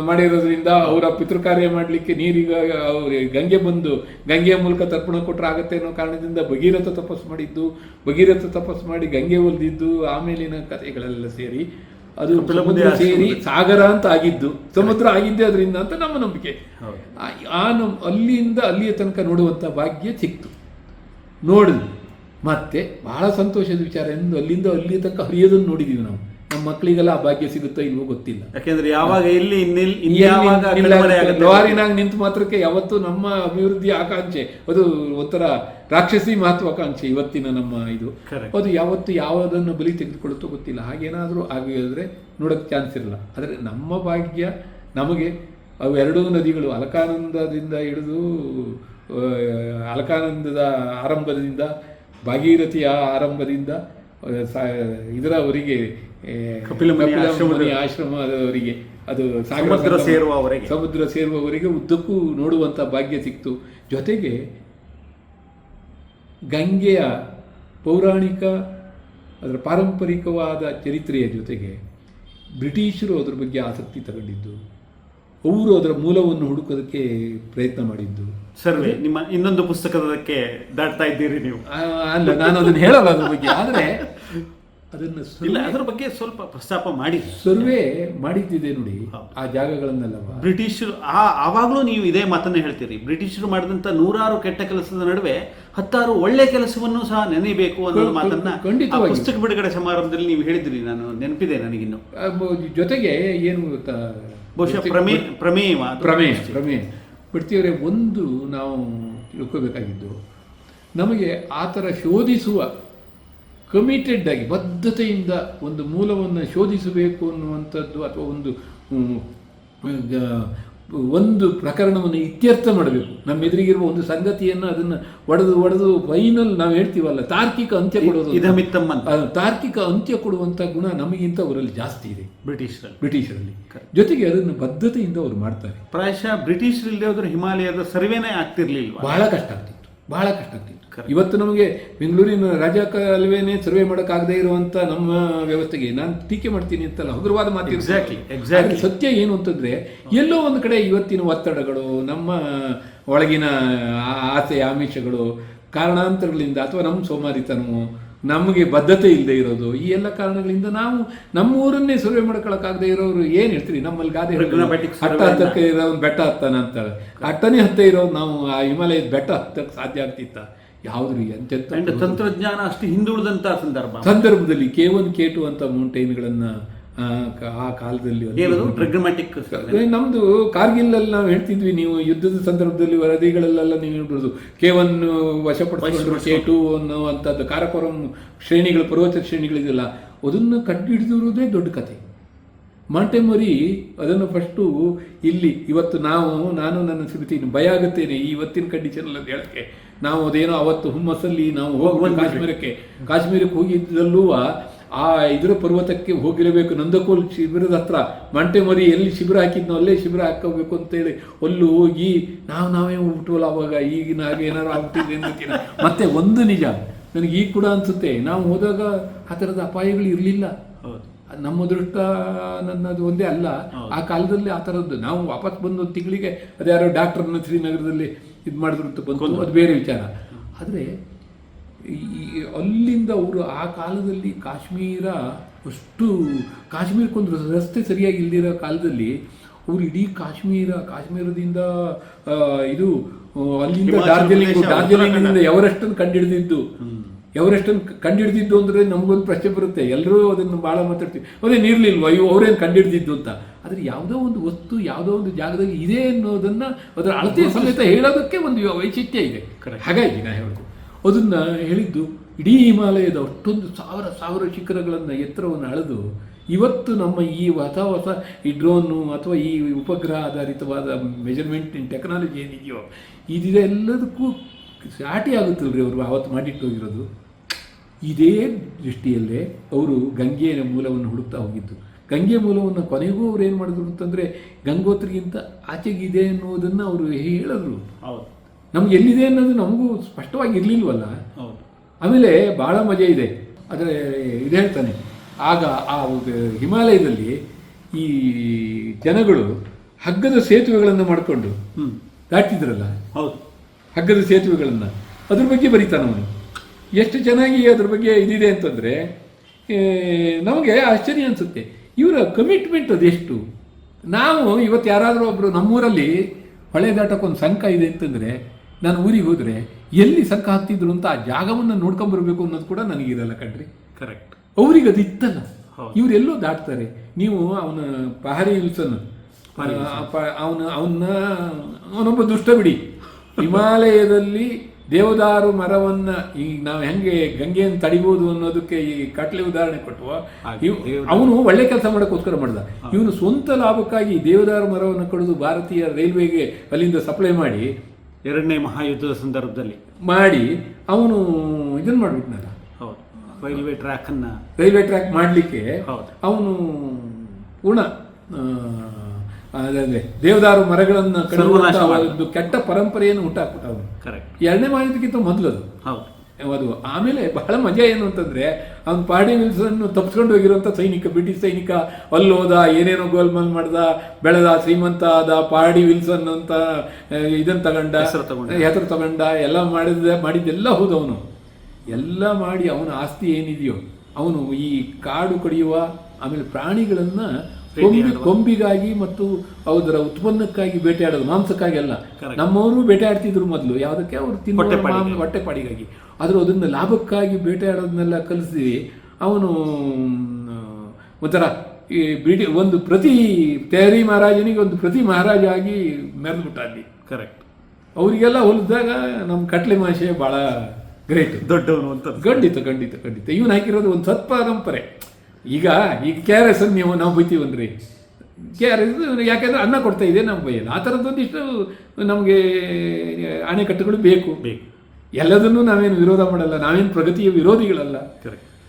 ಮಾಡಿರೋದ್ರಿಂದ ಅವರ ಪಿತೃಕಾರ್ಯ ಮಾಡಲಿಕ್ಕೆ ನೀರಿಗೆ ಗಂಗೆ ಬಂದು ಗಂಗೆಯ ಮೂಲಕ ತರ್ಪಣ ಕೊಟ್ಟರೆ ಆಗುತ್ತೆ ಅನ್ನೋ ಕಾರಣದಿಂದ ಭಗೀರಥ ತಪಸ್ಸು ಮಾಡಿ ಗಂಗೆ ಒಲ್ದಿದ್ದು, ಆಮೇಲಿನ ಕಥೆಗಳೆಲ್ಲ ಸೇರಿ ಅದು ಸಮುದ್ರ ಸೇರಿ ಸಾಗರ ಅಂತ ಆಗಿದ್ದು, ಸಮುದ್ರ ಆಗಿದ್ದೆ ಅದರಿಂದ ಅಂತ ನಮ್ಮ ನಂಬಿಕೆ. ಅಲ್ಲಿಂದ ಅಲ್ಲಿಯ ತನಕ ನೋಡುವಂಥ ಭಾಗ್ಯ ಸಿಕ್ತು, ನೋಡಿದ್ವಿ. ಮತ್ತೆ ಬಹಳ ಸಂತೋಷದ ವಿಚಾರ ಎಂದು ಅಲ್ಲಿಂದ ಅಲ್ಲಿಯ ತನಕ ಹರಿಯೋದನ್ನು ನೋಡಿದ್ದೀವಿ ನಾವು. ನಮ್ಮ ಮಕ್ಕಳಿಗೆಲ್ಲ ಆ ಭಾಗ್ಯ ಸಿಗುತ್ತೋ ಇಲ್ವೋ ಗೊತ್ತಿಲ್ಲ. ಯಾಕೆಂದ್ರೆ ಯಾವಾಗ ಲವಾರಿನಾಗ ನಿಂತ ಮಾತ್ರಕ್ಕೆ ಯಾವತ್ತು ನಮ್ಮ ಅಭಿವೃದ್ಧಿ ಆಕಾಂಕ್ಷೆ, ಅದು ಒಂಥರ ರಾಕ್ಷಸಿ ಮಹತ್ವಾಕಾಂಕ್ಷೆ ಇವತ್ತಿನ ನಮ್ಮ ಇದು, ಅದು ಯಾವತ್ತು ಯಾವುದನ್ನು ಬಲಿ ತೆಗೆದುಕೊಳ್ಳುತ್ತೋ ಗೊತ್ತಿಲ್ಲ. ಹಾಗೇನಾದರೂ ಆಗಿದ್ರೆ ನೋಡೋಕ್ಕೆ ಚಾನ್ಸ್ ಇರಲ್ಲ. ಆದರೆ ನಮ್ಮ ಭಾಗ್ಯ ನಮಗೆ ಅವು 2 ನದಿಗಳು ಅಲಕಾನಂದದಿಂದ ಹಿಡಿದು ಅಲಕಾನಂದದ ಆರಂಭದಿಂದ ಭಾಗೀರಥಿಯ ಆರಂಭದಿಂದ ಇದರವರೆಗೆ ಕಪಿಲಮುನಿ ಆಶ್ರಮದವರಿಗೆ, ಅದು ಸಮುದ್ರ ಸೇರುವವರೆಗೆ ಉದ್ದಕ್ಕೂ ನೋಡುವಂಥ ಭಾಗ್ಯ ಸಿಕ್ತು. ಜೊತೆಗೆ ಗಂಗೆಯ ಪೌರಾಣಿಕ ಅದರ ಪಾರಂಪರಿಕವಾದ ಚರಿತ್ರೆಯ ಜೊತೆಗೆ ಬ್ರಿಟಿಷರು ಅದರ ಬಗ್ಗೆ ಆಸಕ್ತಿ ತಗೊಂಡಿದ್ದು, ಅವರು ಅದರ ಮೂಲವನ್ನು ಹುಡುಕೋದಕ್ಕೆ ಪ್ರಯತ್ನ ಮಾಡಿದ್ದು. ಸರ್ವೆ ನಿಮ್ಮ ಇನ್ನೊಂದು ಪುಸ್ತಕದಕ್ಕೆ ದಾಟ್ತಾ ಇದ್ದೀರಿ ನೀವು. ಅಲ್ಲ, ನಾನು ಅದನ್ನು ಹೇಳಲ್ಲ ಅದ್ರ ಬಗ್ಗೆ, ಆದರೆ ಅದನ್ನು ಅದರ ಬಗ್ಗೆ ಸ್ವಲ್ಪ ಪ್ರಸ್ತಾಪ ಮಾಡಿ. ಸರ್ವೆ ಮಾಡಿದ್ದಿದೆ ನೋಡಿ ಆ ಜಾಗಗಳನ್ನೆಲ್ಲವ. ಬ್ರಿಟಿಷರು ಆವಾಗಲೂ ನೀವು ಇದೇ ಮಾತನ್ನು ಹೇಳ್ತೀರಿ, ಬ್ರಿಟಿಷರು ಮಾಡಿದಂಥ 100 ಕೆಟ್ಟ ಕೆಲಸದ ನಡುವೆ 10 ಒಳ್ಳೆ ಕೆಲಸವನ್ನು ಸಹ ನೆನೆಯಬೇಕು ಅನ್ನೋ ಮಾತನ್ನ ಪುಸ್ತಕ ಬಿಡುಗಡೆ ಸಮಾರಂಭದಲ್ಲಿ ನೀವು ಹೇಳಿದ್ರಿ, ನಾನು ನೆನಪಿದೆ ನನಗಿನ್ನು. ಜೊತೆಗೆ ಏನು ಗೊತ್ತಾ, ಬಹುಶಃ ಪ್ರಮೇಯ ಬಿಡ್ತೀವ್ರೆ. ಒಂದು ನಾವು ತಿಳ್ಕೋಬೇಕಾಗಿದ್ದು, ನಮಗೆ ಆ ಥರ ಶೋಧಿಸುವ ಕಮಿಟೆಡ್ ಆಗಿ ಬದ್ಧತೆಯಿಂದ ಒಂದು ಮೂಲವನ್ನು ಶೋಧಿಸಬೇಕು ಅನ್ನುವಂಥದ್ದು, ಅಥವಾ ಒಂದು ಪ್ರಕರಣವನ್ನು ಇತ್ಯರ್ಥ ಮಾಡಬೇಕು. ನಮ್ಮ ಎದುರಿಗಿರುವ ಒಂದು ಸಂಗತಿಯನ್ನು ಅದನ್ನು ಒಡೆದು ಫೈನಲ್ ನಾವು ಹೇಳ್ತೀವಲ್ಲ, ತಾರ್ಕಿಕ ಅಂತ್ಯ ಕೊಡೋದು, ತಾರ್ಕಿಕ ಅಂತ್ಯ ಕೊಡುವಂಥ ಗುಣ ನಮಗಿಂತ ಅವರಲ್ಲಿ ಜಾಸ್ತಿ ಇದೆ ಬ್ರಿಟಿಷರಲ್ಲಿ. ಜೊತೆಗೆ ಅದನ್ನು ಬದ್ಧತೆಯಿಂದ ಅವರು ಮಾಡ್ತಾರೆ. ಪ್ರಾಯಶಃ ಬ್ರಿಟಿಷರಲ್ಲಿ ಹೋದ್ರೆ ಹಿಮಾಲಯದ ಸರ್ವೇನೇ ಆಗ್ತಿರ್ಲಿಲ್ಲ, ಬಹಳ ಕಷ್ಟ ಆಗ್ತಿತ್ತು. ಇವತ್ತು ನಮಗೆ ಬೆಂಗಳೂರಿನ ರಾಜ ಕಾಲುವೆನೇ ಸರ್ವೆ ಮಾಡೋಕ್ಕಾಗದೇ ಇರುವಂಥ ನಮ್ಮ ವ್ಯವಸ್ಥೆಗೆ ನಾನು ಟೀಕೆ ಮಾಡ್ತೀನಿ ಅಂತಲ್ಲ, ಹಗುರವಾದ ಮಾತು. ಎಕ್ಸಾಕ್ಟ್ಲಿ ಸತ್ಯ ಏನು ಅಂತಂದರೆ, ಎಲ್ಲೋ ಒಂದು ಕಡೆ ಇವತ್ತಿನ ಒತ್ತಡಗಳು, ನಮ್ಮ ಒಳಗಿನ ಆಸೆ ಆಮಿಷಗಳು, ಕಾರಣಾಂತರಗಳಿಂದ ಅಥವಾ ನಮ್ಮ ಸೋಮಾರಿತನವು, ನಮಗೆ ಬದ್ಧತೆ ಇಲ್ಲದೆ ಇರೋದು, ಈ ಎಲ್ಲ ಕಾರಣಗಳಿಂದ ನಾವು ನಮ್ಮ ಊರನ್ನೇ ಸರ್ವೆ ಮಾಡ್ಕೊಳಕ್ಕಾಗದೇ ಇರೋರು ಏನು ಹೇಳ್ತೀರಿ, ನಮ್ಮಲ್ಲಿ ಗಾದೆ ಹತ್ತಕ್ಕೆ ಇರೋ ಬೆಟ್ಟ ಹತ್ತಾನ ಅಂತಾರೆ. ಅಟ್ಟನೇ ಹತ್ತೇ ಇರೋದು ನಾವು ಆ ಹಿಮಾಲಯದ ಬೆಟ್ಟ ಹತ್ತಕ್ಕೆ ಸಾಧ್ಯ ಆಗ್ತಿತ್ತ? ಯಾವುದ್ರಿ ಅಂಡ್ ತಂತ್ರಜ್ಞಾನ ಅಷ್ಟು ಹಿಂದುಳಿದಂತ ಸಂದರ್ಭದಲ್ಲಿ K1 K2 ಅಂತ ಮೌಂಟೈನ್ಗಳನ್ನು ಆ ಕಾಲದಲ್ಲಿ ಟ್ರಿಗ್ನಮ್ಯಾಟಿಕ್ ನಮ್ದು ಕಾರ್ಗಿಲಲ್ಲಿ ನಾವು ಹೇಳ್ತಿದ್ವಿ, ನೀವು ಯುದ್ಧದ ಸಂದರ್ಭದಲ್ಲಿ ವರದಿಗಳಲ್ಲೆಲ್ಲ ನೀವು ಹೇಳ್ಬೋದು K1 ವಶಪಡಿಸಿಕೊಂಡ್ರು K2 ಅನ್ನುವಂಥದ್ದು ಕಾರಕೋರಂ ಶ್ರೇಣಿಗಳು, ಪರ್ವತ ಶ್ರೇಣಿಗಳಿದೆಯಲ್ಲ, ಅದನ್ನು ಕಂಡುಹಿಡಿದಿರುವುದೇ ದೊಡ್ಡ ಕತೆ. ಮಾಂಟೆಮೊರಿ ಅದನ್ನು ಫಸ್ಟು ಇಲ್ಲಿ ಇವತ್ತು ನಾನು ನನ್ನ ಶ್ರುತಿ ಭಯ ಆಗುತ್ತೇನೆ ಈ ಇವತ್ತಿನ ಕಂಡೀಷನಲ್ಲಿ ಅಂತ ಹೇಳಕ್ಕೆ. ನಾವು ಅದೇನೋ ಅವತ್ತು ಹುಮ್ಮಸ್ಸಲ್ಲಿ ನಾವು ಕಾಶ್ಮೀರಕ್ಕೆ ಹೋಗಿದ್ದಲ್ಲೂ ಆ ಇದರ ಪರ್ವತಕ್ಕೆ ಹೋಗಿರಬೇಕು, ನಂದಕೋಲ್ ಶಿಬಿರದ ಹತ್ರ ಮಾಂಟೆಮೊರಿ ಎಲ್ಲಿ ಶಿಬಿರ ಹಾಕಿದ್ನೋ ಅಲ್ಲೇ ಶಿಬಿರ ಹಾಕೋಬೇಕು ಅಂತೇಳಿ ಅಲ್ಲೂ ಹೋಗಿ ನಾವೇ ಹೋಗ್ಬಿಟ್ವಲ್ಲ ಅವಾಗ, ಈಗಿನ ಹಾಗೆ ಏನಾರು ಆಗ್ಬಿಟ್ಟಿದೆ ಅನ್ನೋಕ್ಕಿಂತ. ಮತ್ತೆ ಒಂದು ನಿಜ ನನಗೆ ಈಗ ಕೂಡ ಅನಿಸುತ್ತೆ, ನಾವು ಹೋದಾಗ ಆ ಥರದ ಅಪಾಯಗಳು ಇರಲಿಲ್ಲ. ನಮ್ಮ ಅದೃಷ್ಟ ನನ್ನದು ಒಂದೇ ಅಲ್ಲ, ಆ ಕಾಲದಲ್ಲಿ ಆ ಥರದ್ದು. ನಾವು ವಾಪಸ್ ಬಂದು ಒಂದು ತಿಂಗಳಿಗೆ ಅದ್ಯಾರೋ ಡಾಕ್ಟರ್ನ ಶ್ರೀನಗರದಲ್ಲಿ ಇದು ಮಾಡಿದ್ರು ಬಂತು, ಅದು ಬೇರೆ ವಿಚಾರ. ಆದರೆ ಅಲ್ಲಿಂದ ಅವರು ಆ ಕಾಲದಲ್ಲಿ ಕಾಶ್ಮೀರಕ್ಕೊಂದು ರಸ್ತೆ ಸರಿಯಾಗಿ ಇಲ್ದಿರೋ ಕಾಲದಲ್ಲಿ ಅವರು ಇಡೀ ಕಾಶ್ಮೀರದಿಂದ ಇದು ಅಲ್ಲಿಂದ ಡಾರ್ಜಿಲಿಂಗ್ನಿಂದ ಎವರೆಸ್ಟನ್ನು ಕಂಡಿಡ್ದಿದ್ದು ಅಂದರೆ ನಮಗೊಂದು ಪ್ರಶ್ನೆ ಬರುತ್ತೆ. ಎಲ್ಲರೂ ಅದನ್ನು ಭಾಳ ಮಾತಾಡ್ತೀವಿ, ಅದೇ ನೀರ್ಲಿಲ್ವ ಅವರೇನು ಕಂಡಿಡ್ದಿದ್ದು ಅಂತ. ಆದರೆ ಯಾವುದೋ ಒಂದು ವಸ್ತು ಯಾವುದೋ ಒಂದು ಜಾಗದಲ್ಲಿ ಇದೆ ಅನ್ನೋದನ್ನು ಅದರ ಅಳತೆ ಸಮೇತ ಹೇಳೋದಕ್ಕೆ ಒಂದು ವೈಶಿಷ್ಟ್ಯ ಇದೆ. ಹಾಗಾಗಿ ನಾನು ಹೇಳೋದು ಅದನ್ನು ಹೇಳಿದ್ದು ಇಡೀ ಹಿಮಾಲಯದ ಅಷ್ಟೊಂದು ಸಾವಿರ ಶಿಖರಗಳನ್ನು ಎತ್ತರವನ್ನು ಅಳೆದು ಇವತ್ತು ನಮ್ಮ ಈ ಹೊಸ ಈ ಡ್ರೋನು ಅಥವಾ ಈ ಉಪಗ್ರಹ ಆಧಾರಿತವಾದ ಮೆಜರ್ಮೆಂಟ್ ಟೆಕ್ನಾಲಜಿ ಏನಿದೆಯೋ ಇದೆಲ್ಲದಕ್ಕೂ ಸಾಟಿ ಆಗುತ್ತಲ್ರಿ ಅವರು ಅವತ್ತು ಮಾಡಿಟ್ಟು ಹೋಗಿರೋದು. ಇದೇ ದೃಷ್ಟಿಯಲ್ಲೇ ಅವರು ಗಂಗೆಯ ಮೂಲವನ್ನು ಹುಡುಕ್ತಾ ಹೋಗಿದ್ದು. ಗಂಗೆ ಮೂಲವನ್ನು ಕೊನೆಗೂ ಅವ್ರು ಏನು ಮಾಡಿದ್ರು ಅಂತಂದರೆ ಗಂಗೋತ್ರಿಗಿಂತ ಆಚೆಗಿದೆ ಅನ್ನೋದನ್ನು ಅವರು ಹೇಳಿದ್ರು. ನಮ್ಗೆ ಎಲ್ಲಿದೆ ಅನ್ನೋದು ನಮಗೂ ಸ್ಪಷ್ಟವಾಗಿ ಇರಲಿಲ್ವಲ್ಲ. ಆಮೇಲೆ ಭಾಳ ಮಜಾ ಇದೆ. ಆದರೆ ಇದು ಹೇಳ್ತಾನೆ, ಆಗ ಆ ಹಿಮಾಲಯದಲ್ಲಿ ಈ ಜನಗಳು ಹಗ್ಗದ ಸೇತುವೆಗಳನ್ನು ಮಾಡಿಕೊಂಡು ದಾಟಿದ್ರಲ್ಲ, ಹಗ್ಗದ ಸೇತುವೆಗಳನ್ನು, ಅದ್ರ ಬಗ್ಗೆ ಬರೀತಾನವನು. ಎಷ್ಟು ಚೆನ್ನಾಗಿ ಅದ್ರ ಬಗ್ಗೆ ಇದಿದೆ ಅಂತಂದರೆ ನಮಗೆ ಆಶ್ಚರ್ಯ ಅನಿಸುತ್ತೆ. ಇವರ ಕಮಿಟ್ಮೆಂಟ್ ಅದೆಷ್ಟು. ನಾವು ಇವತ್ತು ಯಾರಾದರೂ ಒಬ್ಬರು ನಮ್ಮೂರಲ್ಲಿ ಹೊಳೆ ದಾಟಕ್ಕೊಂದು ಸಂಕ ಇದೆ ಅಂತಂದರೆ ನಾನು ಊರಿಗೆ ಹೋದರೆ ಎಲ್ಲಿ ಸಂಕ ಹಾಕ್ತಿದ್ರು ಅಂತ ಆ ಜಾಗವನ್ನು ನೋಡ್ಕೊಂಬರ್ಬೇಕು ಅನ್ನೋದು ಕೂಡ ನನಗಿರಲ್ಲ ಕಣ್ರಿ. ಕರೆಕ್ಟ್. ಅವ್ರಿಗೆ ಅದು ಇತ್ತಲ್ಲ, ಇವರೆಲ್ಲೋ ದಾಟ್ತಾರೆ. ನೀವು ಅವನ ಪಹಾರಿ ವಿಲ್ಸನ್ ಅವನೊಬ್ಬ ದುಷ್ಟ ಬಿಡಿ. ಹಿಮಾಲಯದಲ್ಲಿ ದೇವದಾರು ಮರವನ್ನು ಈಗ ನಾವು ಹೆಂಗೆ ಗಂಗೆಯನ್ನು ತಡಿಬೋದು ಅನ್ನೋದಕ್ಕೆ ಈ ಕಟ್ಲೆ ಉದಾಹರಣೆ ಕೊಟ್ಟುವ, ಅವನು ಒಳ್ಳೆ ಕೆಲಸ ಮಾಡೋಕ್ಕೋಸ್ಕರ ಮಾಡ್ದ. ಇವನು ಸ್ವಂತ ಲಾಭಕ್ಕಾಗಿ ದೇವದಾರು ಮರವನ್ನು ಕಡಿದು ಭಾರತೀಯ ರೈಲ್ವೆಗೆ ಅಲ್ಲಿಂದ ಸಪ್ಲೈ ಮಾಡಿ ಎರಡನೇ ಮಹಾಯುದ್ಧದ ಸಂದರ್ಭದಲ್ಲಿ ಮಾಡಿ ಅವನು ಇದನ್ನು ಮಾಡಿಬಿಟ್ನಲ್ಲ, ರೈಲ್ವೆ ಟ್ರ್ಯಾಕ್ ಮಾಡಲಿಕ್ಕೆ ಅವನು ಪೂರ್ಣ ಅದೇ ದೇವದಾರು ಮರಗಳನ್ನು ಕಡಿಯುವಂಥ ಒಂದು ಕೆಟ್ಟ ಪರಂಪರೆಯನ್ನು ಹುಟ್ಟಾಕ್ಬಿಟ್ಟ ಅವನು. ಎರಡನೇ ಮಹಾಯುದ್ಧಕ್ಕಿಂತ ಮೊದಲು ಅದು. ಆಮೇಲೆ ಬಹಳ ಮಜಾ ಏನು ಅಂತಂದರೆ ಅವನು ಪಾಡಿ ವಿಲ್ಸನ್ ತಪ್ಪಿಸ್ಕೊಂಡು ಹೋಗಿರುವಂಥ ಬ್ರಿಟಿಷ್ ಸೈನಿಕ ಅಲ್ಲೋದ, ಏನೇನೋ ಗೋಲ್ಮಾಲ್ ಮಾಡ್ದ, ಬೆಳೆದ, ಶ್ರೀಮಂತ ಆದ. ಪಾಡಿ ವಿಲ್ಸನ್ ಅಂತ ಇದನ್ನು ಹೆಸರು ತಗೊಂಡ, ಎಲ್ಲ ಮಾಡಿದ್ದೆಲ್ಲ ಹೋದವನು. ಎಲ್ಲ ಮಾಡಿ ಅವನ ಆಸ್ತಿ ಏನಿದೆಯೋ ಅವನು ಈ ಕಾಡು ಕಡಿಯುವ, ಆಮೇಲೆ ಪ್ರಾಣಿಗಳನ್ನು ಕೊಂಬಿಗಾಗಿ ಮತ್ತು ಅದರ ಉತ್ಪನ್ನಕ್ಕಾಗಿ ಬೇಟೆಯಾಡೋದು, ಮಾಂಸಕ್ಕಾಗಿ ಅಲ್ಲ. ನಮ್ಮವರು ಬೇಟೆಯಾಡ್ತಿದ್ರು ಮೊದಲು, ಯಾವುದಕ್ಕೆ ಅವರು ಹೊಟ್ಟೆಪಾಡಿಗಾಗಿ. ಆದರೂ ಅದನ್ನು ಲಾಭಕ್ಕಾಗಿ ಬೇಟೆಯಾಡೋದನ್ನೆಲ್ಲ ಕಲಿಸಿ ಅವನು ಒಂಥರ ಈ ಒಂದು ಪ್ರತಿ ತೇರಿ ಮಹಾರಾಜನಿಗೆ ಒಂದು ಪ್ರತಿ ಮಹಾರಾಜ ಆಗಿ ಮೆರೆದ್ಬಿಟ್ಟ ಅಲ್ಲಿ. ಕರೆಕ್ಟ್. ಅವರಿಗೆಲ್ಲ ಹೋಲಿಸಿದಾಗ ನಮ್ಮ ಕಟ್ಲೆ ಮಾಷೆ ಭಾಳ ಗ್ರೇಟ್, ದೊಡ್ಡವನು ಅಂತ. ಖಂಡಿತ ಇವನು ಹಾಕಿರೋದು ಒಂದು ಸತ್ಪರಂಪರೆ. ಈಗ KRS ನಾವು ಬೈತೀವನ್ರಿ, KRS ಯಾಕೆಂದರೆ ಅನ್ನ ಕೊಡ್ತಾ ಇದೆ, ನಾವು ಬೈಯಲ್ಲ. ಆ ಥರದ್ದೊಂದಿಷ್ಟು ನಮಗೆ ಅಣೆಕಟ್ಟುಗಳು ಬೇಕು. ಎಲ್ಲದನ್ನೂ ನಾವೇನು ವಿರೋಧ ಮಾಡಲ್ಲ, ನಾವೇನು ಪ್ರಗತಿಯ ವಿರೋಧಿಗಳಲ್ಲ.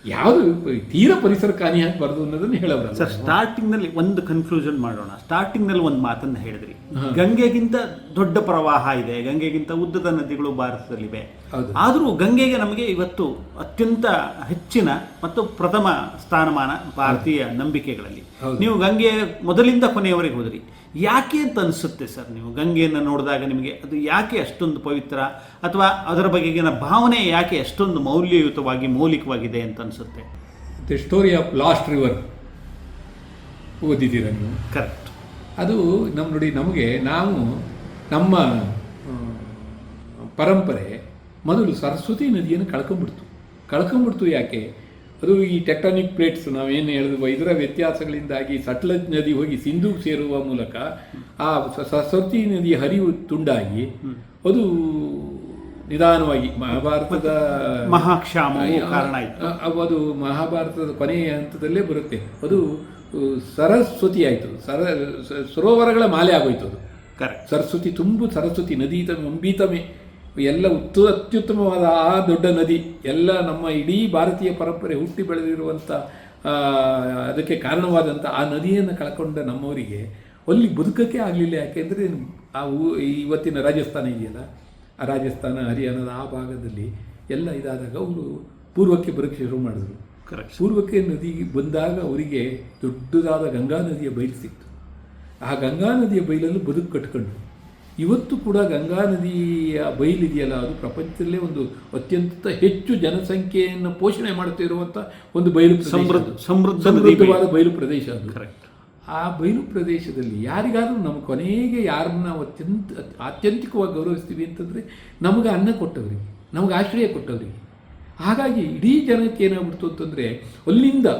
ಯಾವುದು ತೀರ ಪರಿಸರಕ್ಕೆ ಹಾನಿ ಆಗಬಾರ್ದು ಅನ್ನೋದನ್ನು ಹೇಳೋರು. ಸರ್, ಸ್ಟಾರ್ಟಿಂಗ್ನಲ್ಲಿ ಒಂದು ಕನ್ಕ್ಲೂಷನ್ ಮಾಡೋಣ. ಸ್ಟಾರ್ಟಿಂಗ್ನಲ್ಲಿ ಒಂದು ಮಾತನ್ನು ಹೇಳಿದ್ರಿ, ಗಂಗೆಗಿಂತ ದೊಡ್ಡ ಪ್ರವಾಹ ಇದೆ, ಗಂಗೆಗಿಂತ ಉದ್ದದ ನದಿಗಳು ಭಾರತದಲ್ಲಿವೆ. ಆದರೂ ಗಂಗೆಗೆ ನಮಗೆ ಇವತ್ತು ಅತ್ಯಂತ ಹೆಚ್ಚಿನ ಮತ್ತು ಪ್ರಥಮ ಸ್ಥಾನಮಾನ ಭಾರತೀಯ ನಂಬಿಕೆಗಳಲ್ಲಿ. ನೀವು ಗಂಗೆ ಮೊದಲಿಂದ ಕೊನೆಯವರೆಗೆ ಹೋದ್ರಿ, ಯಾಕೆ ಅಂತ ಅನಿಸುತ್ತೆ ಸರ್? ನೀವು ಗಂಗೆಯನ್ನು ನೋಡಿದಾಗ ನಿಮಗೆ ಅದು ಯಾಕೆ ಅಷ್ಟೊಂದು ಪವಿತ್ರ, ಅಥವಾ ಅದರ ಬಗೆಗಿನ ಭಾವನೆ ಯಾಕೆ ಅಷ್ಟೊಂದು ಮೌಲಿಕವಾಗಿದೆ ಅಂತ ಅನಿಸುತ್ತೆ? The story of lost river ಓದಿದ್ದೀರ ನೀವು? ಕರೆಕ್ಟ್. ಅದು ನಮಗೆ ನಾವು ನಮ್ಮ ಪರಂಪರೆ ಮೊದಲು ಸರಸ್ವತಿ ನದಿಯನ್ನು ಕಳ್ಕೊಂಡ್ಬಿಡ್ತು. ಯಾಕೆ? ಅದು ಈ ಟೆಕ್ಟಾನಿಕ್ ಪ್ಲೇಟ್ಸ್ ನಾವೇನು ಹೇಳಿದ್ವು, ಇದರ ವ್ಯತ್ಯಾಸಗಳಿಂದಾಗಿ ಸಟ್ಲಜ್ ನದಿ ಹೋಗಿ ಸಿಂಧೂ ಸೇರುವ ಮೂಲಕ ಆ ಸರಸ್ವತಿ ನದಿಯ ಹರಿವು ತುಂಡಾಗಿ ಅದು ನಿಧಾನವಾಗಿ ಮಹಾಭಾರತದ ಮಹಾಕ್ಷಾಮವು ಕಾರಣ ಆಯಿತು. ಅದು ಮಹಾಭಾರತದ ಕೊನೆಯ ಹಂತದಲ್ಲೇ ಬರುತ್ತೆ. ಅದು ಸರಸ್ವತಿ ಆಯಿತು, ಸರೋವರಗಳ ಮಾಲೆ ಆಗೋಯ್ತು. ಅದು ಸರಸ್ವತಿ ಸರಸ್ವತಿ ನದಿ ಅಂಬಿತಮೆ ಎಲ್ಲ ಅತ್ಯುತ್ತಮವಾದ ಆ ದೊಡ್ಡ ನದಿ, ಎಲ್ಲ ನಮ್ಮ ಇಡೀ ಭಾರತೀಯ ಪರಂಪರೆ ಹುಟ್ಟಿ ಬೆಳೆದಿರುವಂಥ ಅದಕ್ಕೆ ಕಾರಣವಾದಂಥ ಆ ನದಿಯನ್ನು ಕಳ್ಕೊಂಡ ನಮ್ಮವರಿಗೆ ಅಲ್ಲಿ ಬದುಕಕ್ಕೆ ಆಗಲಿಲ್ಲ. ಯಾಕೆಂದರೆ ಇವತ್ತಿನ ರಾಜಸ್ಥಾನ ಇದೆಯಲ್ಲ, ಆ ರಾಜಸ್ಥಾನ ಹರಿಯಾಣದ ಆ ಭಾಗದಲ್ಲಿ ಎಲ್ಲ ಇದಾದಾಗ ಅವರು ಪೂರ್ವಕ್ಕೆ ಬರೋಕ್ಕೆ ಶುರು ಮಾಡಿದ್ರು. ಪೂರ್ವಕ್ಕೆ ನದಿಗೆ ಬಂದಾಗ ಅವರಿಗೆ ದೊಡ್ಡದಾದ ಗಂಗಾ ನದಿಯ ಬಯಲು ಸಿಕ್ತು. ಆ ಗಂಗಾ ನದಿಯ ಬಯಲಲ್ಲೂ ಬದುಕು ಕಟ್ಕೊಂಡು ಇವತ್ತು ಕೂಡ ಗಂಗಾ ನದಿಯ ಬಯಲಿದೆಯಲ್ಲ, ಅದು ಪ್ರಪಂಚದಲ್ಲೇ ಒಂದು ಅತ್ಯಂತ ಹೆಚ್ಚು ಜನಸಂಖ್ಯೆಯನ್ನು ಪೋಷಣೆ ಮಾಡುತ್ತಿರುವಂಥ ಒಂದು ಬಯಲು ಸಮೃದ್ಧವಾದ ಬಯಲು ಪ್ರದೇಶ ಅದು. ಆ ಬಯಲು ಪ್ರದೇಶದಲ್ಲಿ ಯಾರಿಗಾದ್ರೂ ನಮ್ಮ ಕೊನೆಗೆ ಯಾರನ್ನ ಆತ್ಯಂತಿಕವಾಗಿ ಗೌರವಿಸ್ತೀವಿ ಅಂತಂದರೆ ನಮಗೆ ಅನ್ನ ಕೊಟ್ಟವರಿಗೆ, ನಮಗೆ ಆಶ್ರಯ ಕೊಟ್ಟವರಿಗೆ. ಹಾಗಾಗಿ ಇಡೀ ಜನಕ್ಕೆ ಏನಾಗ್ಬಿಡ್ತು ಅಂತಂದರೆ ಅಲ್ಲಿಂದ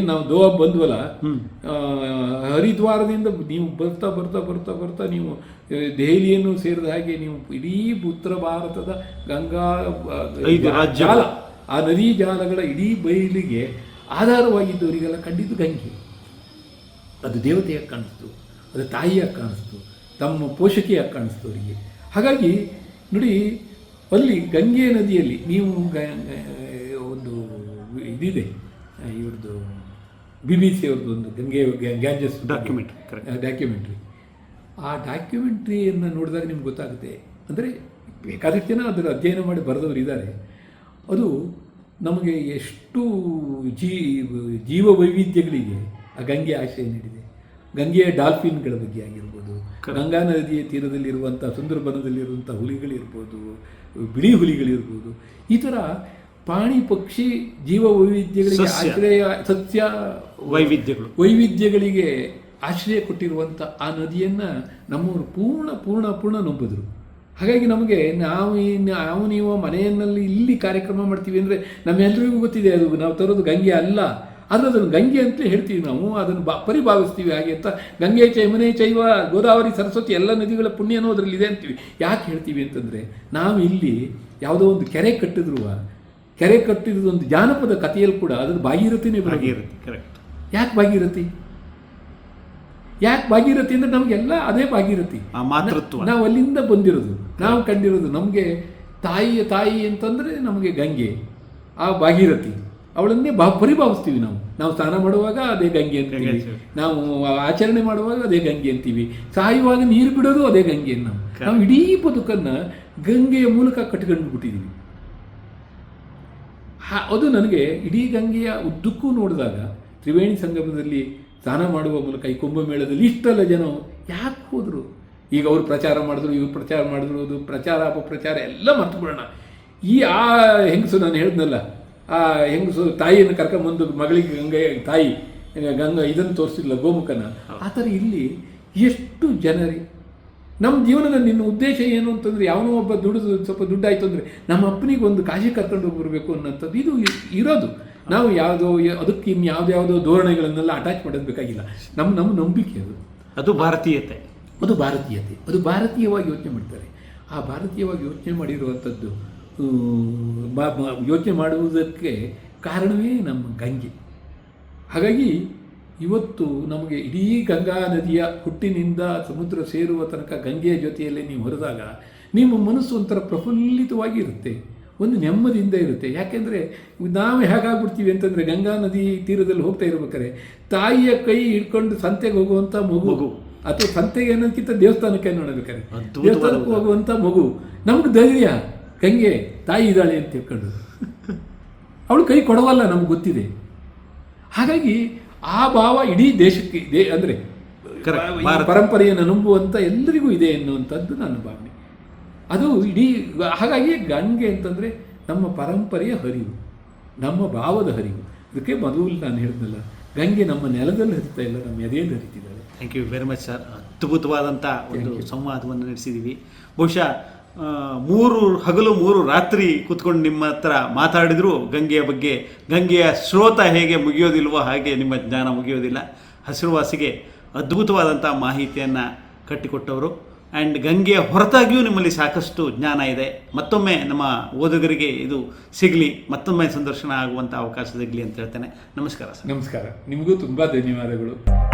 ನಾವು ಗೋವಾ ಬಂದ್ವಲ್ಲ, ಹರಿದ್ವಾರದಿಂದ ನೀವು ಬರ್ತಾ ನೀವು ದೆಹಲಿಯನ್ನು ಸೇರಿದ ಹಾಗೆ ನೀವು ಇಡೀ ಉತ್ತರ ಭಾರತದ ಗಂಗಾ ಜಾಲ, ಆ ನದಿ ಜಾಲಗಳ ಇಡೀ ಬಯಲಿಗೆ ಆಧಾರವಾಗಿದ್ದವರಿಗೆಲ್ಲ ಕಂಡಿದ್ದು ಗಂಗೆ. ಅದು ದೇವತೆಯಾಗಿ ಕಾಣಿಸ್ತು, ಅದು ತಾಯಿಯಾಗಿ ಕಾಣಿಸ್ತು, ತಮ್ಮ ಪೋಷಕಿಯಾಗಿ ಕಾಣಿಸ್ತು ಅವರಿಗೆ. ಹಾಗಾಗಿ ನೋಡಿ, ಅಲ್ಲಿ ಗಂಗೆ ನದಿಯಲ್ಲಿ ನೀವು ಒಂದು ಇದಿದೆ ಇವ್ರದ್ದು BBC ಅವ್ರದ್ದು ಒಂದು ಗ್ಯಾಂಜಸ್ ಡಾಕ್ಯುಮೆಂಟ್ರಿ. ಆ ಡಾಕ್ಯುಮೆಂಟ್ರಿಯನ್ನು ನೋಡಿದಾಗ ನಿಮ್ಗೆ ಗೊತ್ತಾಗುತ್ತೆ. ಅಂದರೆ ಬೇಕಾದಷ್ಟು ಜನ ಅದರ ಅಧ್ಯಯನ ಮಾಡಿ ಬರೆದವರು ಇದ್ದಾರೆ. ಅದು ನಮಗೆ ಎಷ್ಟು ಜೀವ ವೈವಿಧ್ಯಗಳಿಗೆ ಆ ಗಂಗೆ ಆಶ್ರಯ ನೀಡಿದೆ. ಗಂಗೆಯ ಡಾಲ್ಫಿನ್ಗಳ ಬಗ್ಗೆ ಆಗಿರ್ಬೋದು, ಗಂಗಾ ನದಿಯ ತೀರದಲ್ಲಿರುವಂಥ ಸುಂದರಬನದಲ್ಲಿರುವಂಥ ಹುಲಿಗಳಿರ್ಬೋದು, ಬಿಳಿ ಹುಲಿಗಳಿರ್ಬೋದು, ಈ ಥರ ಪ್ರಾಣಿ ಪಕ್ಷಿ ಜೀವ ವೈವಿಧ್ಯಗಳಿಗೆ ಆಶ್ರಯ, ಸಸ್ಯ ವೈವಿಧ್ಯಗಳಿಗೆ ಆಶ್ರಯ ಕೊಟ್ಟಿರುವಂಥ ಆ ನದಿಯನ್ನು ನಮ್ಮವರು ಪೂರ್ಣ ನಂಬಿದ್ರು. ಹಾಗಾಗಿ ನಮಗೆ ನಾವು ನೀವು ಮನೆಯಲ್ಲಿ ಇಲ್ಲಿ ಕಾರ್ಯಕ್ರಮ ಮಾಡ್ತೀವಿ ಅಂದರೆ ನಮ್ಮೆಲ್ಲರಿಗೂ ಗೊತ್ತಿದೆ ಅದು ನಾವು ತರೋದು ಗಂಗೆ ಅಲ್ಲ, ಆದರೆ ಅದನ್ನು ಗಂಗೆ ಅಂತ ಹೇಳ್ತೀವಿ ನಾವು, ಅದನ್ನು ಪರಿಭಾವಿಸ್ತೀವಿ ಹಾಗೆ ಅಂತ. ಗಂಗೆ ಯಮುನೆ ಚೈವ ಗೋದಾವರಿ ಸರಸ್ವತಿ ಎಲ್ಲ ನದಿಗಳ ಪುಣ್ಯನೂ ಅದರಲ್ಲಿ ಇದೆ ಅಂತೀವಿ. ಯಾಕೆ ಹೇಳ್ತೀವಿ ಅಂತಂದರೆ, ನಾವು ಇಲ್ಲಿ ಯಾವುದೋ ಒಂದು ಕೆರೆ ಕಟ್ಟಿದ್ರು ಒಂದು ಜಾನಪದ ಕಥೆಯಲ್ಲಿ ಕೂಡ ಅದ್ರ ಭಾಗೀರಥಿನೇ ಕರೆಕ್ಟ್. ಯಾಕೆ ಭಾಗೀರಥಿ ಅಂದರೆ ನಮಗೆಲ್ಲ ಅದೇ ಭಾಗೀರಥಿ, ನಾವು ಅಲ್ಲಿಂದ ಬಂದಿರೋದು, ನಾವು ಕಂಡಿರೋದು. ನಮಗೆ ತಾಯಿ ಅಂತಂದರೆ ನಮಗೆ ಗಂಗೆ, ಆ ಭಾಗೀರಥಿ, ಅವಳನ್ನೇ ಪರಿಭಾವಿಸ್ತೀವಿ ನಾವು ಸ್ನಾನ ಮಾಡುವಾಗ ಅದೇ ಗಂಗೆ ಅಂತೀವಿ, ನಾವು ಆಚರಣೆ ಮಾಡುವಾಗ ಅದೇ ಗಂಗೆ ಅಂತೀವಿ, ಸಾಯುವಾಗ ನೀರು ಬಿಡೋದು ಅದೇ ಗಂಗೆಯನ್ನು ನಾವು ಇಡೀ ಬದುಕನ್ನು ಗಂಗೆಯ ಮೂಲಕ ಕಟ್ಕೊಂಡು ಬಿಟ್ಟಿದ್ದೀವಿ. ಅದು ನನಗೆ ಇಡೀ ಗಂಗೆಯ ಉದ್ದಕ್ಕೂ ನೋಡಿದಾಗ ತ್ರಿವೇಣಿ ಸಂಗಮದಲ್ಲಿ ಸ್ನಾನ ಮಾಡುವ ಮೂಲಕ ಈ ಕುಂಭಮೇಳದಲ್ಲಿ ಇಷ್ಟೆಲ್ಲ ಜನ ಯಾಕೆ ಹೋದರು? ಈಗ ಅವರು ಪ್ರಚಾರ ಮಾಡಿದ್ರು, ಇವ್ರು ಪ್ರಚಾರ ಮಾಡಿದ್ರು, ಅದು ಪ್ರಚಾರ ಅಪಪ್ರಚಾರ ಎಲ್ಲ ಮರ್ತು ಬಿಡೋಣ. ಆ ಹೆಂಗಸು ನಾನು ಹೇಳಿದ್ನಲ್ಲ, ಆ ಹೆಂಗಸು ತಾಯಿಯನ್ನು ಕರ್ಕೊಂಬಂದು ಮಗಳಿಗೆ ತಾಯಿ ಇದನ್ನು ತೋರಿಸಿಲ್ಲ, ಗೋಮುಖನ. ಆ ಥರ ಇಲ್ಲಿ ಎಷ್ಟು ಜನರಿ ನಮ್ಮ ಜೀವನದಲ್ಲಿ ನಿನ್ನ ಉದ್ದೇಶ ಏನು ಅಂತಂದರೆ, ಯಾವನೋ ಒಬ್ಬ ಸ್ವಲ್ಪ ದುಡ್ಡಾಯಿತು ಅಂದರೆ ನಮ್ಮ ಅಪ್ಪನಿಗೆ ಒಂದು ಕಾಶಿ ಕರ್ಕೊಂಡು ಹೋಗ್ಬರ್ಬೇಕು ಅನ್ನೋಂಥದ್ದು ಇದು ಇರೋದು. ನಾವು ಅದಕ್ಕೆ ಯಾವುದ್ಯಾವುದೋ ಧೋರಣೆಗಳನ್ನೆಲ್ಲ ಅಟ್ಯಾಚ್ ಮಾಡೋದು ಬೇಕಾಗಿಲ್ಲ. ನಮ್ಮ ನಂಬಿಕೆ ಅದು ಭಾರತೀಯತೆ, ಅದು ಭಾರತೀಯವಾಗಿ ಯೋಚನೆ ಮಾಡ್ತಾರೆ. ಆ ಭಾರತೀಯವಾಗಿ ಯೋಚನೆ ಮಾಡಿರುವಂಥದ್ದು ಯೋಚನೆ ಮಾಡುವುದಕ್ಕೆ ಕಾರಣವೇ ನಮ್ಮ ಗಂಗೆ. ಹಾಗಾಗಿ ಇವತ್ತು ನಮಗೆ ಇಡೀ ಗಂಗಾ ನದಿಯ ಹುಟ್ಟಿನಿಂದ ಸಮುದ್ರ ಸೇರುವ ತನಕ ಗಂಗೆಯ ಜೊತೆಯಲ್ಲೇ ನೀವು ಹೊರದಾಗ ನಿಮ್ಮ ಮನಸ್ಸು ಒಂಥರ ಪ್ರಫುಲ್ಲಿತವಾಗಿ ಇರುತ್ತೆ, ಒಂದು ನೆಮ್ಮದಿಯಿಂದ ಇರುತ್ತೆ. ಯಾಕೆಂದರೆ ನಾವು ಹೇಗಾಗ್ಬಿಡ್ತೀವಿ ಅಂತಂದರೆ, ಗಂಗಾ ನದಿ ತೀರದಲ್ಲಿ ಹೋಗ್ತಾ ಇರ್ಬೇಕಾದ್ರೆ ತಾಯಿಯ ಕೈ ಹಿಡ್ಕೊಂಡು ಸಂತೆಗೆ ಹೋಗುವಂಥ ಮಗು, ಅಥವಾ ಸಂತೆಗೆ ಅನ್ನೋದಕ್ಕಿಂತ ದೇವಸ್ಥಾನಕ್ಕೆ ನೋಡಬೇಕಾದ್ರೆ ದೇವಸ್ಥಾನಕ್ಕೆ ಹೋಗುವಂಥ ಮಗು, ನಮ್ಗೆ ಧೈರ್ಯ, ಗಂಗೆ ತಾಯಿ ಇದ್ದಾಳೆ ಅಂತ ತಿಳ್ಕೊಂಡು ಅವಳು ಕೈ ಕೊಡವಲ್ಲ, ನಮ್ಗೆ ಗೊತ್ತಿದೆ. ಹಾಗಾಗಿ ಆ ಭಾವ ಇಡೀ ದೇಶಕ್ಕೆ ಇದೆ, ಅಂದರೆ ಪರಂಪರೆಯನ್ನು ನಂಬುವಂಥ ಎಲ್ಲರಿಗೂ ಇದೆ ಎನ್ನುವಂಥದ್ದು ನನ್ನ ಭಾವನೆ. ಅದು ಇಡೀ ಹಾಗಾಗಿ ಗಂಗೆ ಅಂತಂದರೆ ನಮ್ಮ ಪರಂಪರೆಯ ಹರಿವು, ನಮ್ಮ ಭಾವದ ಹರಿವು. ಅದಕ್ಕೆ ಮೊದಲು ನಾನು ಹೇಳಿದ್ನಲ್ಲ, ಗಂಗೆ ನಮ್ಮ ನೆಲದಲ್ಲಿ ಹರಿತಾ ಇಲ್ಲ, ನಮ್ಮ ಎದೆಯಲ್ಲಿ ಹರಿತಿದ್ದಾಳೆ. Thank you very much sir. ಅದ್ಭುತವಾದಂಥ ಒಂದು ಸಂವಾದವನ್ನು ನಡೆಸಿದ್ದೀವಿ. ಬಹುಶಃ ಮೂರು ಹಗಲು ಮೂರು ರಾತ್ರಿ ಕೂತ್ಕೊಂಡು ನಿಮ್ಮ ಹತ್ರ ಮಾತಾಡಿದ್ರು ಗಂಗೆಯ ಬಗ್ಗೆ, ಗಂಗೆಯ ಸ್ರೋತ ಹೇಗೆ ಮುಗಿಯೋದಿಲ್ವೋ ಹಾಗೆ ನಿಮ್ಮ ಜ್ಞಾನ ಮುಗಿಯೋದಿಲ್ಲ. ಹೆಸರುವಾಸಿಗೆ ಅದ್ಭುತವಾದಂಥ ಮಾಹಿತಿಯನ್ನು ಕಟ್ಟಿಕೊಟ್ಟವರು. ಆ್ಯಂಡ್ ಗಂಗೆಯ ಹೊರತಾಗಿಯೂ ನಿಮ್ಮಲ್ಲಿ ಸಾಕಷ್ಟು ಜ್ಞಾನ ಇದೆ. ಮತ್ತೊಮ್ಮೆ ನಮ್ಮ ಓದುಗರಿಗೆ ಇದು ಸಿಗಲಿ, ಮತ್ತೊಮ್ಮೆ ಸಂದರ್ಶನ ಆಗುವಂಥ ಅವಕಾಶ ಸಿಗಲಿ ಅಂತ ಹೇಳ್ತೇನೆ. ನಮಸ್ಕಾರ ಸರ್. ನಮಸ್ಕಾರ. ನಿಮಗೂ ತುಂಬ ಧನ್ಯವಾದಗಳು.